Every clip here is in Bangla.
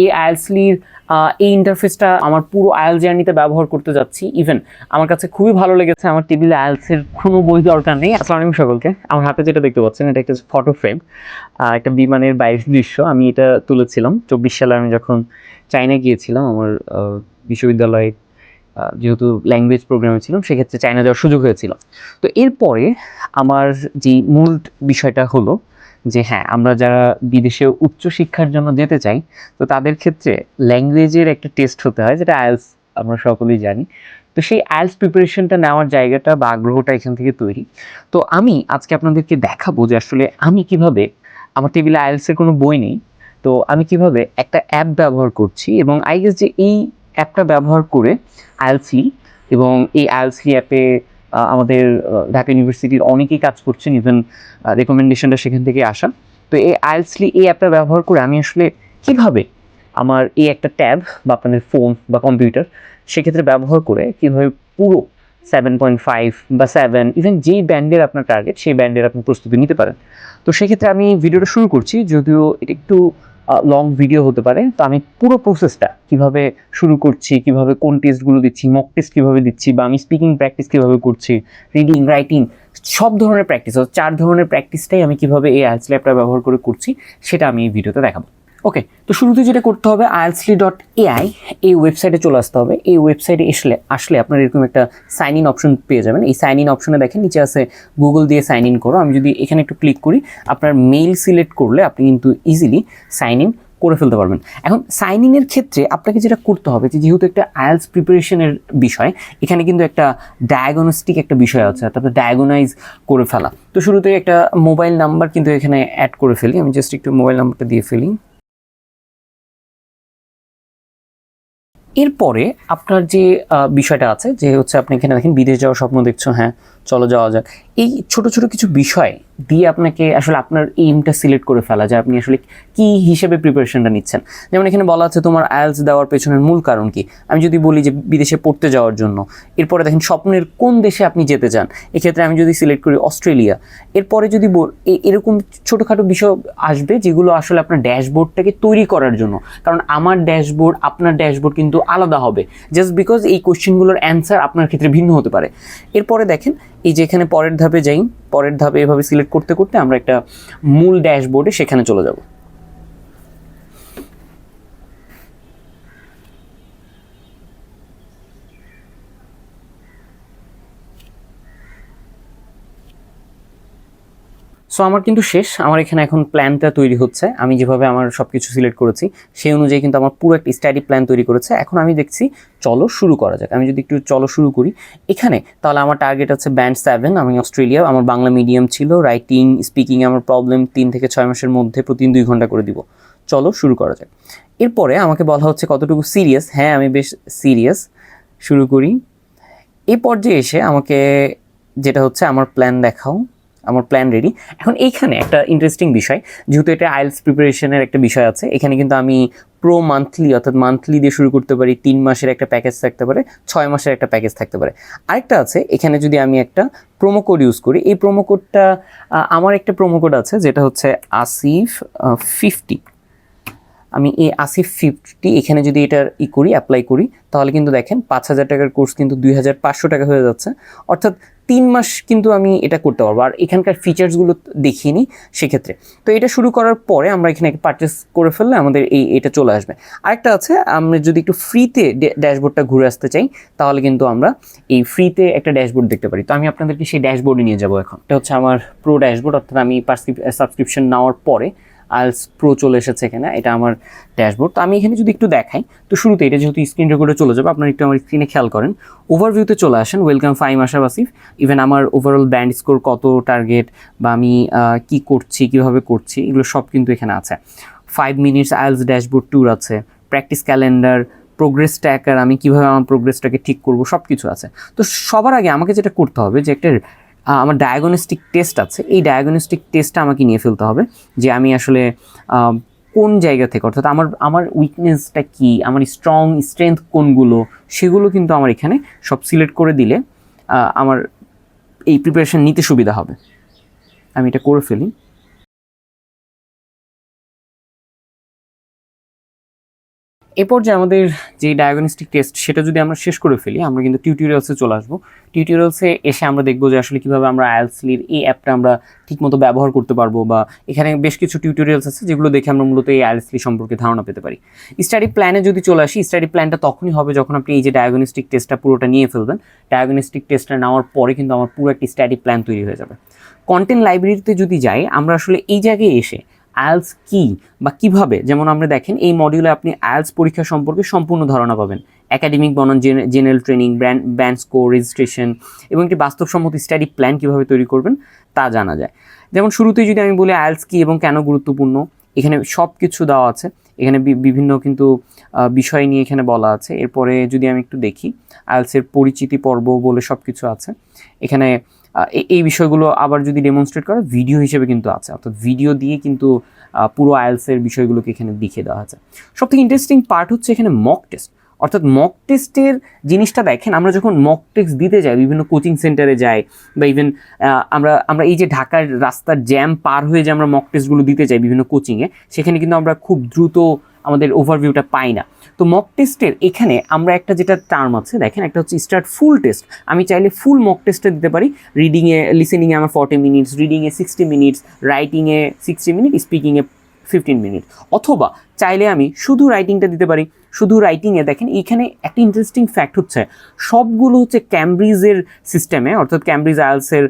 এই আইএলটিএসির এই ইন্টারফেসটা আমার পুরো আইএলটিএস জার্নিতে ব্যবহার করতে যাচ্ছি। ইভেন আমার কাছে খুবই ভালো লেগেছে, আমার টেবিলে আইএলটিএসের কোনো বই দরকার নেই। আসসালামু আলাইকুম সকলকে। আমার হাতে যেটা দেখতে পাচ্ছেন এটা একটা ফটো ফ্রেম, একটা বিমানের বাইরের দৃশ্য। আমি এটা তুলেছিলাম 24 সালে আমি যখন চায়না গিয়েছিলাম। আমার বিশ্ববিদ্যালয়ে যেহেতু ল্যাঙ্গুয়েজ প্রোগ্রামে ছিলাম, সেক্ষেত্রে চায়না যাওয়ার সুযোগ হয়েছিল। তো এরপরে আমার যে মূল বিষয়টা হলো যে হ্যাঁ, আমরা যারা বিদেশে উচ্চশিক্ষার জন্য যেতে চাই, তো তাদের ক্ষেত্রে ল্যাঙ্গুয়েজের একটা টেস্ট হতে হয়, যেটা আইএলটিএস আমরা সকলেই জানি। তো সেই আইএলটিএস প্রিপারেশনটা নেওয়ার জায়গাটা বা আগ্রহটা এখান থেকে তৈরি। তো আমি আজকে আপনাদেরকে দেখাবো যে আসলে আমি কিভাবে, আমার টেবিলে আইএলটিএসের কোনো বই নেই, তো আমি কিভাবে একটা অ্যাপ ব্যবহার করছি, এবং আই গেস যে এই অ্যাপটা ব্যবহার করে আইএলটিএসি, এবং এই আইএলটিএসি অ্যাপে আমাদের ঢাকা ইউনিভার্সিটির অনেকেই কাজ করছেন, ইভেন রেকমেন্ডেশনটা সেখান থেকে আসা। তো এই আইএলটিএসি এই অ্যাপটা ব্যবহার করে আমি আসলে কীভাবে আমার এই একটা ট্যাব বা আপনাদের ফোন বা কম্পিউটার সেক্ষেত্রে ব্যবহার করে কীভাবে পুরো 7.5 বা 7, ইভেন যেই ব্যান্ডের আপনার টার্গেট সেই ব্যান্ডের আপনি প্রস্তুতি নিতে পারেন। তো সেক্ষেত্রে আমি ভিডিওটা শুরু করছি, যদিও এটা একটু লং ভিডিও হতে পারে। তো আমি পুরো প্রসেসটা কিভাবে শুরু করছি, কিভাবে কোন টেস্টগুলো দিচ্ছি, মক টেস্ট কীভাবে দিচ্ছি, বা আমি স্পিকিং প্র্যাকটিস কীভাবে করছি, রিডিং, রাইটিং, সব ধরনের প্র্যাকটিস, 4 ধরনের প্র্যাকটিসটাই আমি কীভাবে এই আইএলটিএস অ্যাপটা ব্যবহার করে করছি সেটা আমি এই ভিডিওতে দেখাবো। ওকে, তো শুরুতে যেটা করতে হবে, ieltsly.ai এই ওয়েবসাইটে চলে আসতে হবে। এই ওয়েবসাইটে আসলে আপনার এরকম একটা সাইন ইন অপশন পেয়ে যাবেন। এই সাইন ইন অপশনে দেখেন নিচে আছে গুগল দিয়ে সাইন ইন করো। আমি যদি এখানে একটু ক্লিক করি, আপনার মেইল সিলেক্ট করলে আপনি কিন্তু ইজিলি সাইন ইন করে ফেলতে পারবেন। এখন সাইন ইনের ক্ষেত্রে আপনাকে যেটা করতে হবে, যে যেহেতু একটা আইএলটিএস প্রিপারেশনের বিষয়, এখানে কিন্তু একটা ডায়াগনস্টিক একটা বিষয় আছে, অর্থাৎ ডায়াগনাইজ করে ফেলা। তো শুরুতে একটা মোবাইল নাম্বার কিন্তু এখানে অ্যাড করে ফেলি। আমি জাস্ট একটু মোবাইল নাম্বারটা দিয়ে ফেলি। এরপরে আপনার যে বিষয়টা আছে, যে হচ্ছে আপনি এখানে দেখেন বিদেশ যাওয়ার স্বপ্ন দেখছো, হ্যাঁ চলো যাওয়া যাক। এই ছোট ছোট কিছু বিষয় দিয়ে আপনাকে আসলে আপনার এইমটা সিলেক্ট করে ফেলা, যে আপনি আসলে কি হিসেবে প্রিপারেশনটা নিচ্ছেন। যেমন এখানে বলা আছে তোমার আইএলটিএস দেওয়ার পেছনের মূল কারণ কি। আমি যদি বলি যে বিদেশে পড়তে যাওয়ার জন্য, এরপরে দেখেন স্বপ্নের কোন দেশে আপনি যেতে চান, এক্ষেত্রে আমি যদি সিলেক্ট করি অস্ট্রেলিয়া। এরপরে যদি এরকম ছোটোখাটো বিষয় আসবে যেগুলো আসলে আপনার ড্যাশবোর্ডটাকে তৈরি করার জন্য, কারণ আমার ড্যাশবোর্ড আপনার ড্যাশবোর্ড কিন্তু আলাদা হবে, জাস্ট বিকজ এই কোশ্চেনগুলোর অ্যান্সার আপনার ক্ষেত্রে ভিন্ন হতে পারে। এরপরে দেখেন এই যে এখানে পরের ধাপে যাই, পরের ধাপে এভাবে সিলেক্ট করতে করতে আমরা একটা মূল ড্যাশবোর্ডে সেখানে চলে যাব। সো আমার কিন্তু শেষ, আমার এখানে এখন প্ল্যানটা তৈরি হচ্ছে। আমি যেভাবে আমার সব কিছু সিলেক্ট করেছি সেই অনুযায়ী কিন্তু আমার পুরো একটা স্টাডি প্ল্যান তৈরি করেছে। এখন আমি দেখছি চলো শুরু করা যাক। আমি যদি একটু চলো শুরু করি এখানে, তাহলে আমার টার্গেট আছে ব্যান্ড 7। আমি অস্ট্রেলিয়া, আমার বাংলা মিডিয়াম ছিল, রাইটিং স্পিকিং আমার প্রবলেম 3 থেকে 6 মাসের মধ্যে প্রতিদিন 2 ঘন্টা করে দিব। চলো শুরু করা যাক। এরপরে আমাকে বলা হচ্ছে কতটুকু সিরিয়াস। হ্যাঁ আমি বেশ সিরিয়াস। শুরু করি। এই পর্যায়ে এসে আমাকে যেটা হচ্ছে আমার প্ল্যান দেখাও, আমার প্ল্যান রেডি। এখন এইখানে একটা ইন্টারেস্টিং বিষয়, যেহেতু এটা আইএলটিএস প্রিপারেশনের একটা বিষয় আছে, এখানে কিন্তু আমি প্রো মান্থলি অর্থাৎ মান্থলি দিয়ে শুরু করতে পারি, 3 মাসের একটা প্যাকেজ থাকতে পারে, 6 মাসের একটা প্যাকেজ থাকতে পারে। আরেকটা আছে এখানে, যদি আমি একটা প্রোমো কোড ইউজ করি, এই প্রোমো কোডটা আমার একটা প্রোমো কোড আছে যেটা হচ্ছে আসিফ 50। আমি এই আসিফ 50 এখানে যদি এটার করি, অ্যাপ্লাই করি, তাহলে কিন্তু দেখেন 5,000 টাকার কোর্স কিন্তু 2,500 টাকা হয়ে যাচ্ছে। অর্থাৎ 3 মাস কিন্তু আমি এটা করতে পারবো। আর এখানকার ফিচার্সগুলো দেখিয়ে নিই সেক্ষেত্রে। তো এটা শুরু করার পরে আমরা এখানে পারচেস করে ফেললে আমাদের এটা চলে আসবে। আরেকটা আছে, আমরা যদি একটু ফ্রিতে ড্যাশবোর্ডটা ঘুরে আসতে চাই, তাহলে কিন্তু আমরা এই ফ্রিতে একটা ড্যাশবোর্ড দেখতে পারি। তো আমি আপনাদেরকে সেই ড্যাশবোর্ডে নিয়ে যাবো। এখন এটা হচ্ছে আমার প্রো ড্যাশবোর্ড, অর্থাৎ আমি সাবস্ক্রিপশন নেওয়ার পরে আইএলটিএস প্রো চলে এসেছে এখানে। এটা আমার ড্যাশবোর্ড। তো আমি এখানে যদি একটু দেখাই, তো শুরুতে এটা যেহেতু স্ক্রিন রেকর্ডে চলে যাবে, আপনারা একটু আমার স্ক্রিনে খেয়াল করেন। ওভারভিউতে চলে আসেন, ওয়েলকাম ফাইম আশাফ আসিফ। ইভেন আমার ওভারঅল ব্যান্ড স্কোর কত, টার্গেট, বা আমি কি করছি, কীভাবে করছি, এগুলো সব কিন্তু এখানে আছে। 5 মিনিটস আইএলটিএস ড্যাশবোর্ড ট্যুর আছে, প্র্যাকটিস ক্যালেন্ডার, প্রোগ্রেস ট্র্যাকার, আমি কীভাবে আমার প্রোগ্রেসটাকে ঠিক করব, সব কিছু আছে। তো সবার আগে আমাকে যেটা করতে হবে, যে একটা আমার ডায়াগনস্টিক টেস্ট আছে, এই ডায়াগনস্টিক টেস্টটা আমাকে নিয়ে ফেলতে হবে, যে আমি আসলে কোন জায়গা থেকে, অর্থাৎ আমার উইকনেসটা কি, আমার স্ট্রেংথ কোনগুলো, সেগুলো কিন্তু আমার এখানে সব সিলেক্ট করে দিলে আমার এই প্রিপারেশন নিতে সুবিধা হবে। আমি এটা করে ফেলি। এরপর যে আমাদের যে ডায়াগনস্টিক টেস্ট সেটা যদি আমরা শেষ করে ফেলি, আমরা কিন্তু টিউটোরিয়ালসে চলে আসবো। টিউটোরিয়ালসে এসে আমরা দেখবো যে আসলে কীভাবে আমরা আইএলটিএস এই অ্যাপটা আমরা ঠিকমতো ব্যবহার করতে পারবো, বা এখানে বেশ কিছু টিউটোরিয়ালস আছে যেগুলো দেখে আমরা মূলত এই আইএলটিএস সম্পর্কে ধারণা পেতে পারি। স্টাডি প্ল্যানে যদি চলে আসি, স্টাডি প্ল্যানটা তখনই হবে যখন আপনি এই যে ডায়াগনস্টিক টেস্টটা পুরোটা নিয়ে ফেলবেন। ডায়াগনস্টিক টেস্টটা নেওয়ার পরে কিন্তু আমার পুরো একটি স্টাডি প্ল্যান তৈরি হয়ে যাবে। কন্টেন্ট লাইব্রেরিতে যদি যাই, আমরা আসলে এই জায়গায় এসে আইএলটিএস কি বা কিভাবে, যেমন আমরা দেখেন এই মডিউলে আপনি আইএলটিএস পরীক্ষা সম্পর্কে সম্পূর্ণ ধারণা পাবেন। একাডেমিক বনাম general training, band score, registration এবং একটি বাস্তবসম্মত স্টাডি প্ল্যান কীভাবে তৈরি করবেন তা জানা যায়। যেমন শুরুতেই যদি আমি বলি আইএলটিএস কি এবং কেন গুরুত্বপূর্ণ, এখানে সব কিছু দেওয়া আছে। এখানে বিভিন্ন কিন্তু বিষয় নিয়ে এখানে বলা আছে। এরপরে যদি আমি একটু দেখি, আইএলটিএসের পরিচিতি পর্ব বলে সব কিছু আছে এখানে। এই বিষয়গুলো আবার যদি ডেমনস্ট্রেট করে ভিডিও হিসেবে কিন্তু আছে, অর্থাৎ ভিডিও দিয়ে কিন্তু পুরো আইএলটিএসের বিষয়গুলোকে এখানে দেখিয়ে দেওয়া আছে। সবথেকে ইন্টারেস্টিং পার্ট হচ্ছে এখানে মক টেস্ট, অর্থাৎ মক টেস্টের জিনিসটা দেখেন, আমরা যখন মক টেস্ট দিতে যাই, বিভিন্ন কোচিং সেন্টারে যাই, বা ইভেন আমরা এই যে ঢাকার রাস্তার জ্যাম পার হয়ে যে আমরা মক টেস্টগুলো দিতে যাই বিভিন্ন কোচিংয়ে, সেখানে কিন্তু আমরা খুব দ্রুত আমাদের ওভারভিউটা পাই না। তো মক টেস্টের এখানে আমরা একটা যেটা টার্ম আছে দেখেন, একটা হচ্ছে স্টার্ট ফুল টেস্ট। আমি চাইলে ফুল মক টেস্টে দিতে পারি। রিডিংয়ে, লিসেনিংয়ে আমার 40 মিনিটস, রিডিংয়ে 60 মিনিটস, রাইটিংয়ে 60 মিনিট, স্পিকিংয়ে 15 মিনিট। অথবা চাইলে আমি শুধু রাইটিংটা দিতে পারি। শুধু রাইটিংয়ে দেখেন এইখানে একটা ইন্টারেস্টিং ফ্যাক্ট হচ্ছে সবগুলো হচ্ছে ক্যামব্রিজের সিস্টেমে, অর্থাৎ ক্যামব্রিজ আইএলটিএসের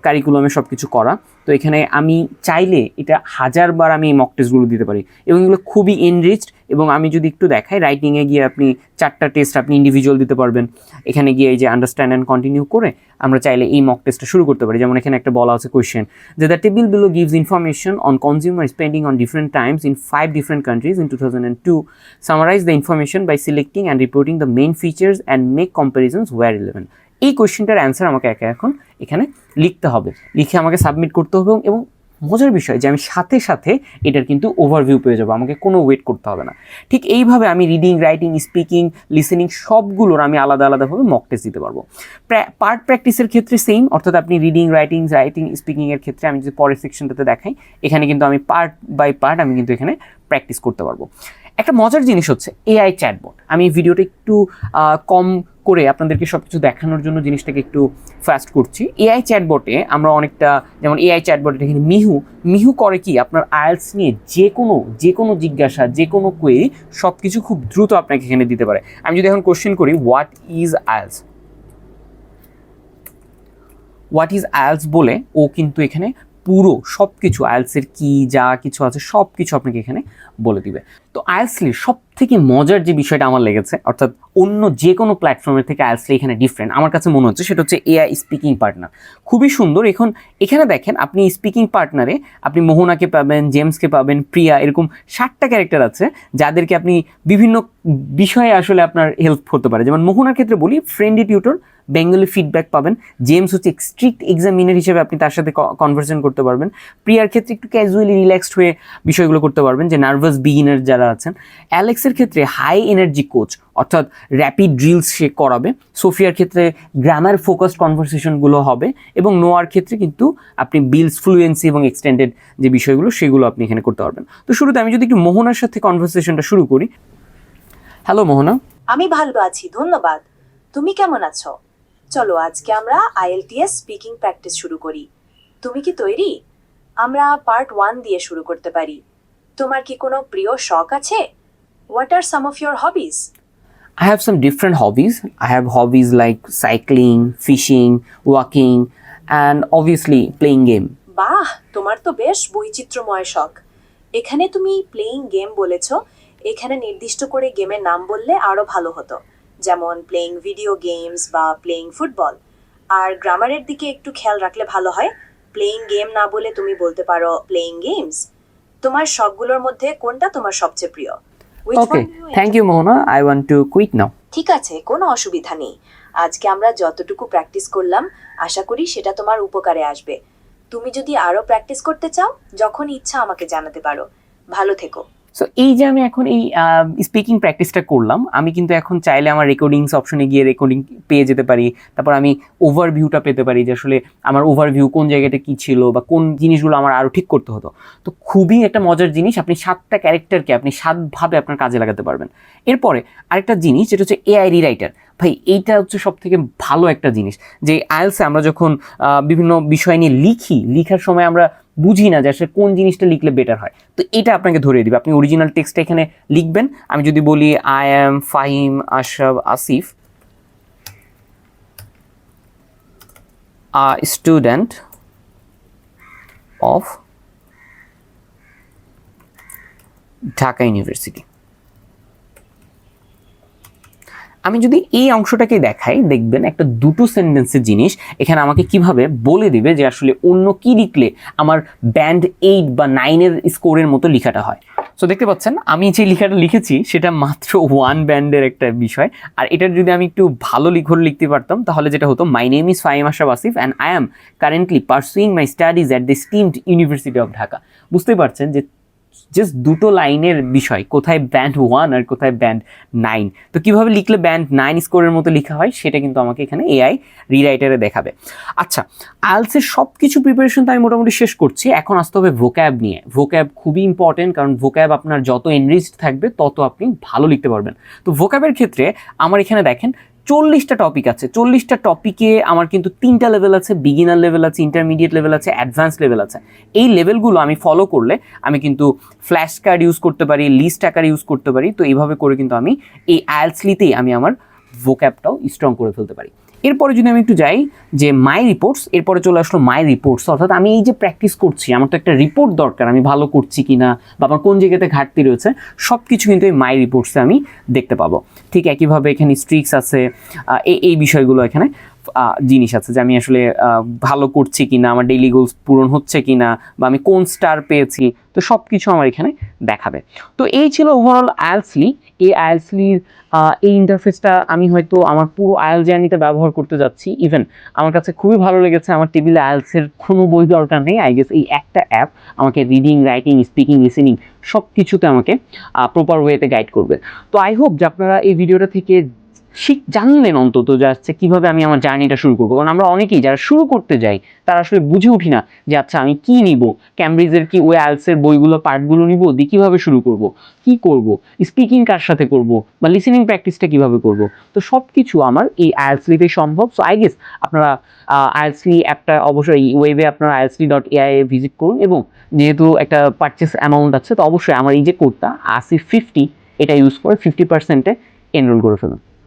কারিকুলামে সব কিছু করা। তো এখানে আমি চাইলে এটা 1000 বার আমি মক টেস্টগুলো দিতে পারি, এবং এগুলো খুবই এনরিচড। এবং আমি যদি একটু দেখাই, রাইটিংয়ে গিয়ে আপনি 4টা টেস্ট আপনি ইন্ডিভিজুয়াল দিতে পারবেন। এখানে গিয়ে এই যে আন্ডারস্ট্যান্ড অ্যান্ড কন্টিনিউ করে আমরা চাইলে এই মক টেস্টটা শুরু করতে পারি। যেমন এখানে একটা বলা আছে কোয়েশ্চেন যে the table below gives information on consumer spending on different Times in 5 different countries in 2002. Summarize the information by selecting and reporting the main features and make comparisons where relevant. এই কোয়েশ্চেনটার অ্যান্সার আমাকে এখন এখানে লিখতে হবে, লিখে আমাকে সাবমিট করতে হবে। এবং মজার বিষয় যে আমি সাথে সাথে এটার কিন্তু ওভারভিউ পেয়ে যাবো, আমাকে কোনো ওয়েট করতে হবে না। ঠিক এইভাবে আমি রিডিং, রাইটিং, স্পিকিং, লিসেনিং সবগুলোর আমি আলাদা আলাদাভাবে মক টেস্ট দিতে পারবো। পার্ট প্র্যাকটিসের ক্ষেত্রে সেম, অর্থাৎ আপনি রিডিং, রাইটিং, স্পিকিংয়ের ক্ষেত্রে আমি যদি পরের সেকশনটাতে দেখাই, এখানে কিন্তু আমি পার্ট বাই পার্ট আমি কিন্তু এখানে প্র্যাকটিস করতে পারবো। একটা মজার জিনিস হচ্ছে এআই চ্যাটবট। আমি ভিডিওটা একটু কম করে আপনাদেরকে সব কিছু দেখানোর জন্য জিনিসটাকে একটু ফাস্ট করছি। এআই চ্যাটবটে আমরা অনেকটা, যেমন এআই চ্যাটবটে এখানে মিহু করে কি, আপনার আইএলটিএস নিয়ে যে কোনো জিজ্ঞাসা, যে কোনো কোয়েরি সব কিছু খুব দ্রুত আপনাকে এখানে দিতে পারে। আমি যদি এখন কোশ্চেন করি হোয়াট ইজ আইএলটিএস বলে, ও কিন্তু এখানে পুরো সব কিছু আইএলটিএসের কি যা কিছু আছে সব কিছু আপনাকে এখানে বলে দিবে। তো আইএলটিএস সব থেকে মজার যে বিষয়টা আমার লেগেছে, অর্থাৎ অন্য যে কোনো প্ল্যাটফর্মের থেকে আইএলটিএস এখানে ডিফারেন্ট আমার কাছে মনে হচ্ছে, সেটা হচ্ছে এআই স্পিকিং পার্টনার। খুবই সুন্দর। এখানে দেখেন আপনি স্পিকিং পার্টনারে আপনি মোহনাকে পাবেন, জেমসকে পাবেন, প্রিয়া, এরকম 60টা ক্যারেক্টার আছে যাদেরকে আপনি বিভিন্ন বিষয়ে আসলে আপনার হেল্প করতে পারে। যেমন মোহনার ক্ষেত্রে বলি ফ্রেন্ডলি টিউটর, বেঙ্গলি ফিডব্যাক পাবেন। জেমস হচ্ছে স্ট্রিক্ট এক্সামিনার হিসেবে আপনি তার সাথে কনভারসেশন করতে পারবেন। প্রিয়ার ক্ষেত্রে একটু ক্যাজুয়ালি রিল্যাক্সড হয়ে বিষয়গুলো করতে পারবেন, যে নার্ভাস বিগিনার যারা আছেন। অ্যালেক্সের ক্ষেত্রে হাই এনার্জি কোচ, অর্থাৎ র্যাপিড ড্রিলস সে করাবে। সোফিয়ার ক্ষেত্রে গ্রামার ফোকাসড কনভারসেশনগুলো হবে। এবং নোয়ার ক্ষেত্রে কিন্তু আপনি বিলস, ফ্লুয়েন্সি এবং এক্সটেন্ডেড যে বিষয়গুলো সেগুলো আপনি এখানে করতে পারবেন। তো শুরুতে আমি যদি একটু মোহনার সাথে কনভারসেশনটা শুরু করি। হ্যালো মোহনা। আমি ভালো আছি, ধন্যবাদ। তুমি কেমন আছো? চলো আজকে আমরা আইএলটিএস স্পিকিং প্র্যাকটিস শুরু করি। তুমি কি তৈরি? আমরা পার্ট 1 দিয়ে শুরু করতে পারি। তোমার কি কোনো প্রিয় শখ আছে? What are some of your hobbies? I have some different hobbies. I have hobbies like cycling, fishing, walking, and obviously playing game. বাহ, তোমার তো বেশ বৈচিত্র্যময় শখ। এখানে তুমি প্লেইং গেম বলেছো, এখানে নির্দিষ্ট করে গেমের নাম বললে আরো ভালো হতো, যেমন প্লেইং ভিডিও গেমস বা প্লেইং ফুটবল। আর গ্রামারের দিকে একটু খেয়াল রাখলে ভালো হয়। প্লেইং গেম না বলে তুমি বলতে পারো প্লেইং গেমস। তোমার শখগুলোর মধ্যে কোনটা তোমার সবচেয়ে প্রিয়? Okay, thank you Mohana. I want to quit now. ঠিক আছে, কোনো অসুবিধা নেই। আজকে আমরা যতটুকু প্র্যাকটিস করলাম আশা করি সেটা তোমার উপকারে আসবে। তুমি যদি আরো প্র্যাকটিস করতে চাও, যখন ইচ্ছা আমাকে জানাতে পারো। ভালো থেকো। সো এই যে আমি এখন এই স্পিকিং প্র্যাকটিসটা করলাম, আমি কিন্তু এখন চাইলে আমার রেকর্ডিংস অপশনে গিয়ে রেকর্ডিং পেয়ে যেতে পারি, তারপর আমি ওভারভিউটা পেতে পারি যে আসলে আমার ওভারভিউ কোন জায়গাটা কী ছিল বা কোন জিনিসগুলো আমার আরও ঠিক করতে হতো। তো খুবই একটা মজার জিনিস, আপনি 7টা ক্যারেক্টারকে আপনি 7ভাবে আপনার কাজে লাগাতে পারবেন। এরপরে আরেকটা জিনিস যেটা হচ্ছে এআই রিরাইটার। ভাই এইটা হচ্ছে সব থেকে ভালো একটা জিনিস, যে আইএলসে আমরা যখন বিভিন্ন বিষয় নিয়ে লিখার সময় আমরা বুঝি না যে আসলে কোন জিনিসটা লিখলে বেটার হয়, তো এটা আপনাকে ধরিয়ে দিবে। আপনি অরিজিনাল টেক্সটটা এখানে লিখবেন। আমি যদি বলি I am Fahim Ashraf Asif, student of Dhaka university, আমি যদি এই অংশটাকে দেখাই, দেখবেন একটা দুটো সেন্টেন্সের জিনিস এখানে আমাকে কিভাবে বলে দিবে যে আসলে অন্য কি লিখলে আমার ব্যান্ড 8 বা 9-এর স্কোরের মতো লেখাটা হয়। সো দেখতে পাচ্ছেন আমি যে লেখাটা লিখেছি সেটা মাত্র 1 ব্যান্ডের একটা বিষয়, আর এটার যদি আমি একটু ভালো লিখতে পারতাম তাহলে যেটা হতো, my name is Fahim Ashraf Asif and I am currently pursuing my studies at the steamed university of Dhaka. বুঝতেই পারছেন যে জাস্ট দুটো লাইনের বিষয়, কোথায় ব্যান্ড 1 আর কোথায় ব্যান্ড 9। তো কীভাবে লিখলে ব্যান্ড 9 স্কোরের মতো লেখা হয় সেটা কিন্তু আমাকে এখানে এআই রিরাইটারে দেখাবে। আচ্ছা, আইএলটিএসের সব কিছু প্রিপারেশন তো আমি মোটামুটি শেষ করছি, এখন আসতে হবে ভোক্যাব নিয়ে। ভোক্যাব খুবই ইম্পর্টেন্ট, কারণ ভোক্যাব আপনার যত এনরিচড থাকবে তত আপনি ভালো লিখতে পারবেন। তো ভোক্যাবের ক্ষেত্রে আমার এখানে দেখেন 40টা টপিক আছে। 40টা টপিকে আমার কিন্তু 3টা লেভেল আছে, বিগিনার লেভেল আছে, ইন্টারমিডিয়েট লেভেল আছে, অ্যাডভান্স লেভেল আছে। এই লেভেলগুলো আমি ফলো করলে আমি কিন্তু ফ্ল্যাশ কার্ড ইউজ করতে পারি, লিস্ট আকার ইউজ করতে পারি। তো এইভাবে করে কিন্তু আমি এই আইএলটিএসতেই আমি আমার ভোক্যাবটাও স্ট্রং করে ফেলতে পারি। এরপরে যদি আমি একটু যাই যে মাই রিপোর্টস, এরপরে চলে আসলো মাই রিপোর্টস, অর্থাৎ আমি এই যে প্র্যাকটিস করছি আমার তো একটা রিপোর্ট দরকার, আমি ভালো করছি কিনা বা আমার কোন জায়গাতে ঘাটতি রয়েছে সব কিছু কিন্তু এই মাই রিপোর্টসে আমি দেখতে পাবো। ঠিক একইভাবে এখানে স্ট্রিক্স আছে, এই বিষয়গুলো এখানে জিনিস আছে যে আমি আসলে ভালো করছি কিনা, আমার ডেইলি গোলস পূরণ হচ্ছে কিনা, বা আমি কোন স্টার পেয়েছি, তো সব কিছু আমার এখানে দেখাবে। তো এই ছিল ওভারঅল আইএলটিএস। এই আইএলটিএস এই ইন্টারফেসটা আমি হয়তো আমার পুরো আইএল জার্নিতে ব্যবহার করতে যাচ্ছি। ইভেন আমার কাছে খুবই ভালো লেগেছে, আমার টেবিলে আইএলটিএসের কোনো বই দরকার নেই। আই গেস এই একটা অ্যাপ আমাকে রিডিং, রাইটিং, স্পিকিং, লিসেনিং সব কিছুতে আমাকে প্রপার ওয়েতে গাইড করবে। তো আই হোপ যে আপনারা এই ভিডিওটা থেকে জানলেন অন্তত যে আচ্ছা কীভাবে আমি আমার জার্নিটা শুরু করবো। কারণ আমরা অনেকেই যারা শুরু করতে যাই তারা আসলে বুঝে উঠি না যে আচ্ছা আমি কি নিব, ক্যামব্রিজের কি ওই আইএলটিএসের বইগুলো পার্টগুলো নিব, দিয়ে কীভাবে শুরু করব, কি করব, স্পিকিং কার সাথে করব, বা লিসেনিং প্র্যাকটিসটা কীভাবে করব। তো সব কিছু আমার এই আইএলটিএসতেই সম্ভব। সো আই গেস আপনারা আইএলটিএস অ্যাপটা অবশ্যই ওয়েবে আপনারা ielts.ai ভিজিট করুন, এবং যেহেতু একটা পারচেস অ্যামাউন্ট আছে তো অবশ্যই আমার এই যে কোডটা আসিফ 50 এটা ইউজ করে 50%-এ এনরোল করে ফেলুন।